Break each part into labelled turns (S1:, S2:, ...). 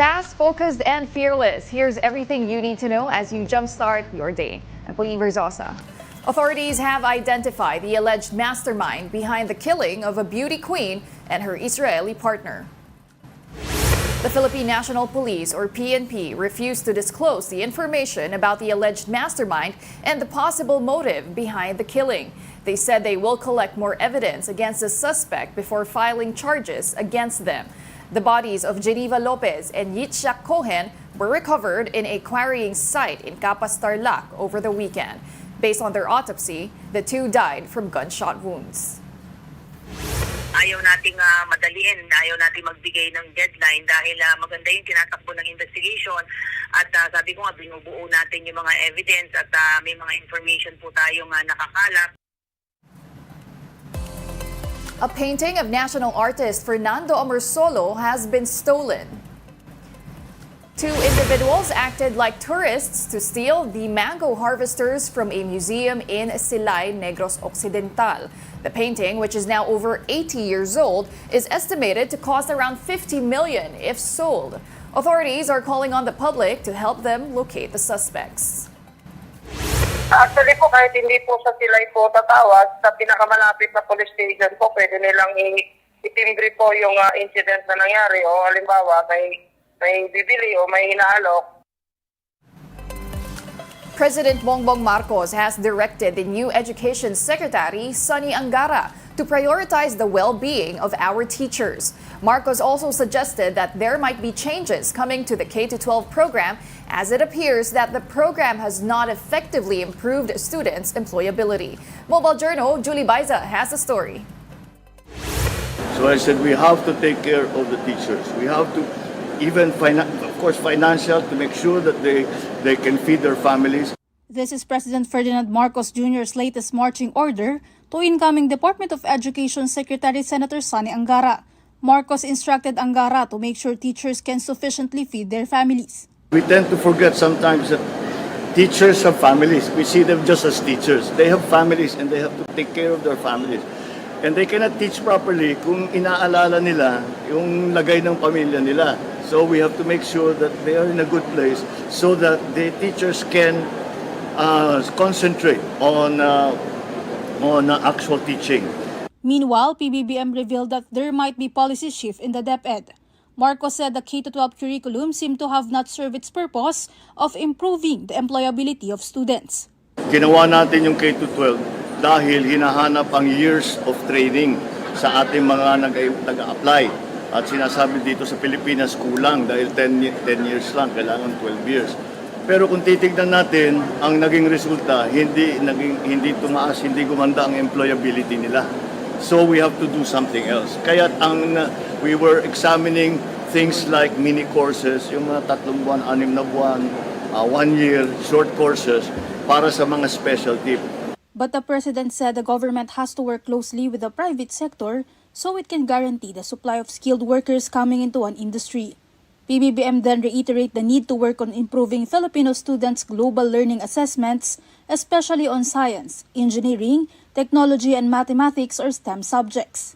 S1: Fast, focused, and fearless. Here's everything you need to know as you jumpstart your day. I'm Pauline Verzosa. Authorities have identified the alleged mastermind behind the killing of a beauty queen and her Israeli partner. The Philippine National Police, or PNP, refused to disclose the information about the alleged mastermind and the possible motive behind the killing. They said they will collect more evidence against the suspect before filing charges against them. The bodies of Geneva Lopez and Yitzhak Cohen were recovered in a quarrying site in Capas, Tarlac over the weekend. Based on their autopsy, the two died from gunshot wounds.
S2: Ayaw nating madaliin, ayaw nating magbigay ng deadline dahil maganda yung tinatakbo ng investigation at sabi ko nga binubuo natin yung mga evidence at may mga information po tayong nakakalap.
S1: A painting of national artist Fernando Amorsolo has been stolen. Two individuals acted like tourists to steal the mango harvesters from a museum in Silay, Negros Occidental. The painting, which is now over 80 years old, is estimated to cost around 50 million if sold. Authorities are calling on the public to help them locate the suspects.
S3: Actually po, kahit hindi po sa Silay po tatawag, sa pinakamalapit na police station po, pwede nilang itimbre po yung incident na nangyari o halimbawa may bibili o may inaalok.
S1: President Bongbong Marcos has directed the new Education Secretary, Sonny Angara, to prioritize the well-being of our teachers. Marcos also suggested that there might be changes coming to the K-12 program as it appears that the program has not effectively improved students' employability. Mobile Journal Julie Baiza has the story.
S4: So I said we have to take care of the teachers. We have to even of course financial to make sure that they can feed their families.
S5: This is President Ferdinand Marcos Jr.'s latest marching order to incoming Department of Education Secretary Senator Sonny Angara. Marcos instructed Angara to make sure teachers can sufficiently feed their families.
S4: We tend to forget sometimes that teachers have families. We see them just as teachers. They have families and they have to take care of their families. And they cannot teach properly kung inaalala nila yung lagay ng pamilya nila. So we have to make sure that they are in a good place so that the teachers can concentrate on actual teaching.
S5: Meanwhile, PBBM revealed that there might be policy shift in the DepEd. Marcos said the K-12 curriculum seemed to have not served its purpose of improving the employability of students.
S4: Ginawa natin yung K-12 dahil hinahanap ang years of training sa ating mga nag-a-apply. At sinasabi dito sa Pilipinas kulang dahil 10 years lang, kailangan 12 years. Pero kung titignan natin, ang naging resulta, hindi tumaas, hindi gumanda ang employability nila. So we have to do something else. Kaya we were examining things like mini courses, yung mga 3 buwan, 6 na buwan, 1 year, short courses para sa mga specialty.
S5: But the president said the government has to work closely with the private sector so it can guarantee the supply of skilled workers coming into an industry. PBBM then reiterate the need to work on improving Filipino students' global learning assessments, especially on science, engineering, technology, and mathematics or STEM subjects.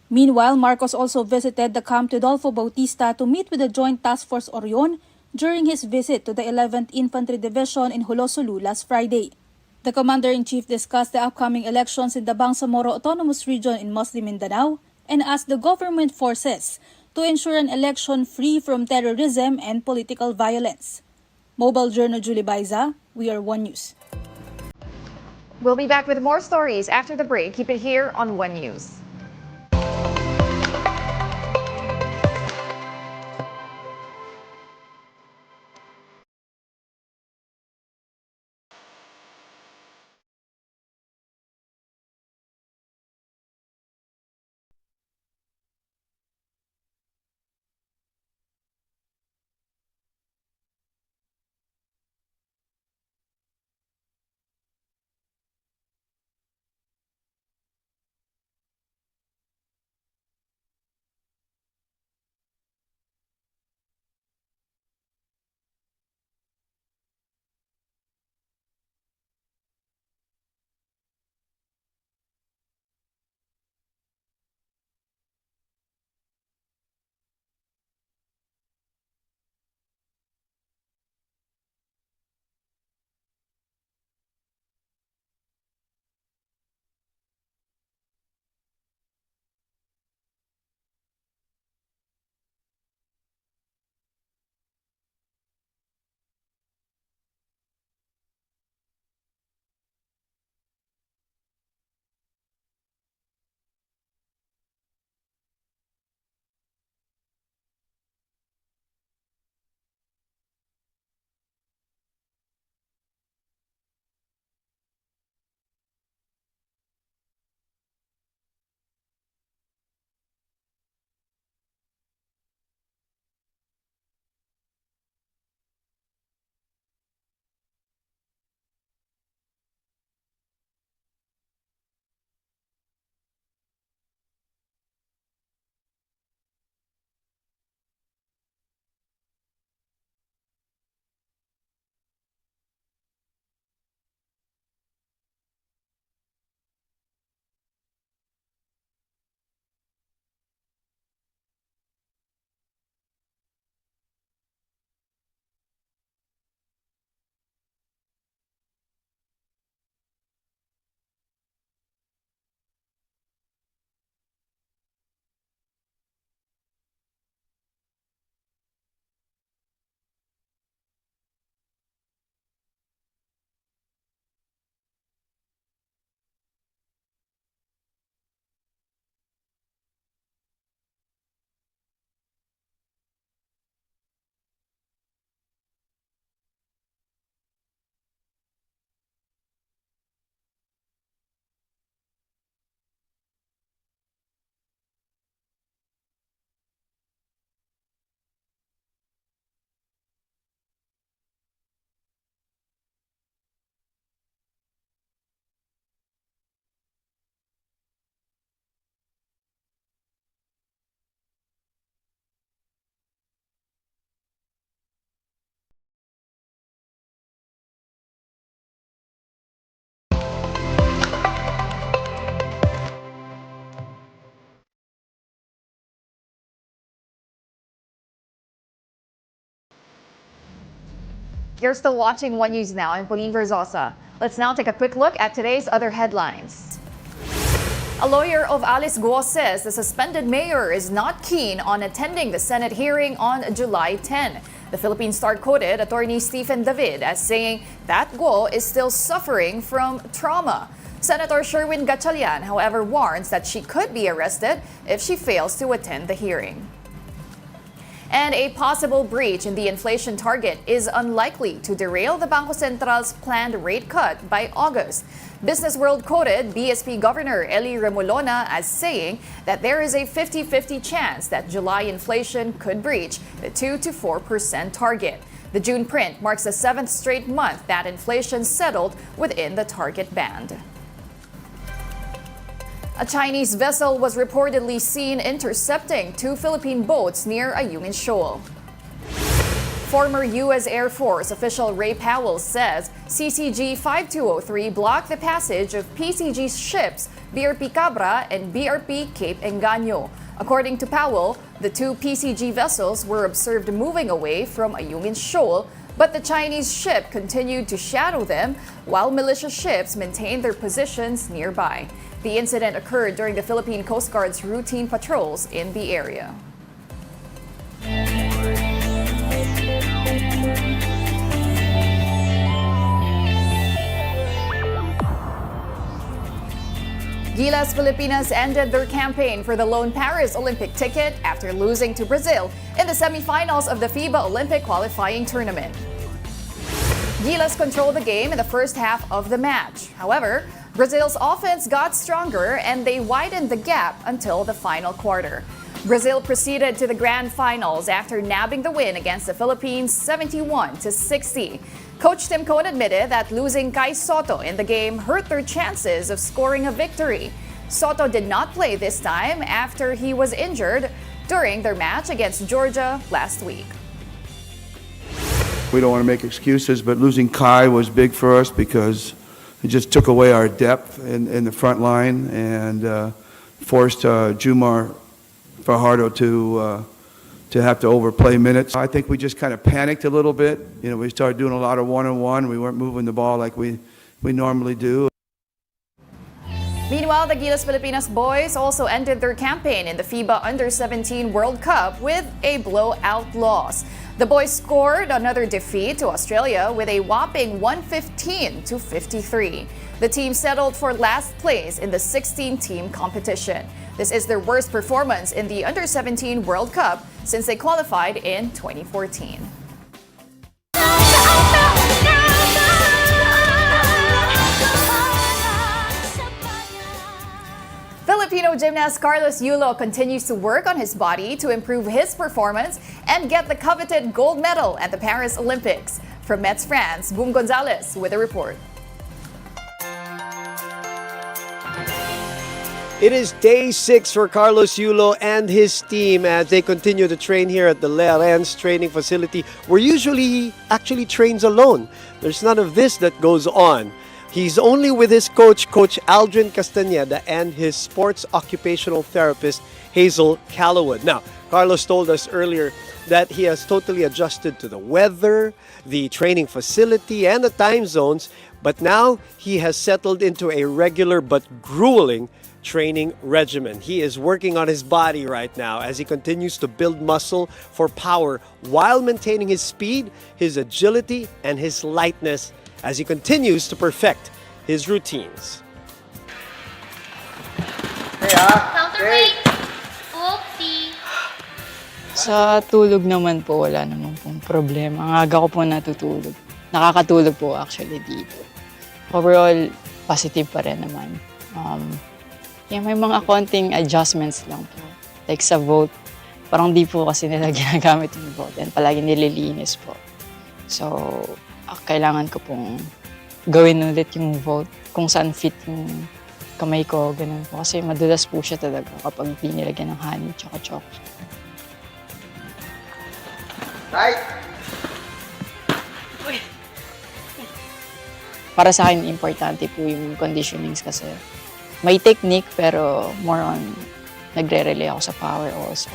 S5: Meanwhile, Marcos also visited the Camp Tudolfo Bautista to meet with the Joint Task Force Orion during his visit to the 11th Infantry Division in Hulosulu last Friday. The Commander-in-Chief discussed the upcoming elections in the Bangsamoro Autonomous Region in Muslim Mindanao and asked the government forces to ensure an election free from terrorism and political violence. Mobile Journal Julie Baiza, We Are One News.
S1: We'll be back with more stories after the break. Keep it here on One News. You're still watching One News Now. I'm Pauline Verzosa. Let's now take a quick look at today's other headlines. A lawyer of Alice Guo says the suspended mayor is not keen on attending the Senate hearing on July 10. The Philippine Star quoted attorney Stephen David as saying that Guo is still suffering from trauma. Senator Sherwin Gatchalian, however, warns that she could be arrested if she fails to attend the hearing. And a possible breach in the inflation target is unlikely to derail the Bangko Central's planned rate cut by August. Business World quoted BSP Governor Eli Remolona as saying that there is a 50-50 chance that July inflation could breach the 2 to 4% target. The June print marks the 7th straight month that inflation settled within the target band. A Chinese vessel was reportedly seen intercepting 2 Philippine boats near Ayuo Shoal. Former U.S. Air Force official Ray Powell says CCG 5203 blocked the passage of PCG's ships BRP Cabra and BRP Cape Engaño. According to Powell, the 2 PCG vessels were observed moving away from Ayuo Shoal, but the Chinese ship continued to shadow them while militia ships maintained their positions nearby. The incident occurred during the Philippine Coast Guard's routine patrols in the area. Gilas Filipinas ended their campaign for the lone Paris Olympic ticket after losing to Brazil in the semifinals of the FIBA Olympic qualifying tournament. Gilas controlled the game in the first half of the match. However, Brazil's offense got stronger and they widened the gap until the final quarter. Brazil proceeded to the grand finals after nabbing the win against the Philippines 71-60. Coach Tim Cohn admitted that losing Kai Soto in the game hurt their chances of scoring a victory. Soto did not play this time after he was injured during their match against Georgia last week.
S6: We don't want to make excuses, but losing Kai was big for us because it just took away our depth in the front line and forced Jumar Fajardo to have to overplay minutes. I think we just kind of panicked a little bit. You know, we started doing a lot of one-on-one. We weren't moving the ball like we normally do.
S1: Meanwhile, the Gilas Filipinas boys also ended their campaign in the FIBA Under-17 World Cup with a blowout loss. The boys scored another defeat to Australia with a whopping 115-53. The team settled for last place in the 16-team competition. This is their worst performance in the Under-17 World Cup since they qualified in 2014. Filipino gymnast Carlos Ayuo continues to work on his body to improve his performance and get the coveted gold medal at the Paris Olympics. From Metz, France, Boom Gonzalez with a report.
S7: It is day 6 for Carlos Ayuo and his team as they continue to train here at the Le Arens training facility, where usually he actually trains alone. There's none of this that goes on. He's only with his coach, Coach Aldrin Castaneda, and his sports occupational therapist, Hazel Callowwood. Now, Carlos told us earlier that he has totally adjusted to the weather, the training facility, and the time zones, but now he has settled into a regular but grueling training regimen. He is working on his body right now as he continues to build muscle for power while maintaining his speed, his agility, and his lightness as he continues to perfect his routines.
S8: Counterweight. Oopsie.
S9: Sa tulog naman po, wala namang pong problema. Ang aga ko po natutulog. Nakakatulog po actually dito. Overall, positive pa rin naman. May mga konting adjustments lang po. Like sa vote, parang di po kasi nila ginagamit yung vote and palagi nililinis po. So, kailangan ko pong gawin ulit yung vote kung saan fit yung kamay ko, ganun po. Kasi madulas po siya talaga kapag di nilagyan ng honey tsaka chocolate.
S7: Right.
S9: Para sa akin, importante po yung conditionings kasi may technique pero more on nagre-relay ako sa power also.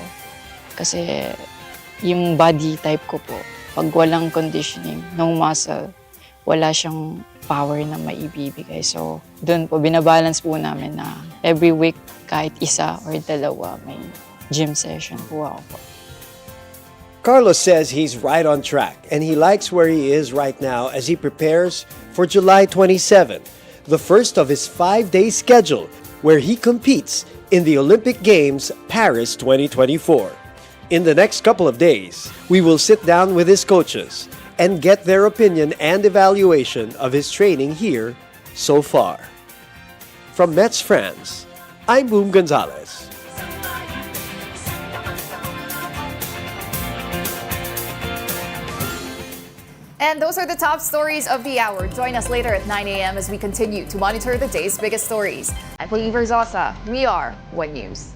S9: Kasi yung body type ko po, Pag walang conditioning ng muscle, wala siyang power na maibibigay. So, doon po, binabalance po namin na every week, kahit isa or dalawa, may gym session po ako po.
S7: Carlos says he's right on track and he likes where he is right now as he prepares for July 27, the first of his 5-day schedule where he competes in the Olympic Games Paris 2024. In the next couple of days, we will sit down with his coaches and get their opinion and evaluation of his training here so far. From Metz, France, I'm Boom Gonzalez.
S1: And those are the top stories of the hour. Join us later at 9 a.m. as we continue to monitor the day's biggest stories. I'm Filipinas. We are One News.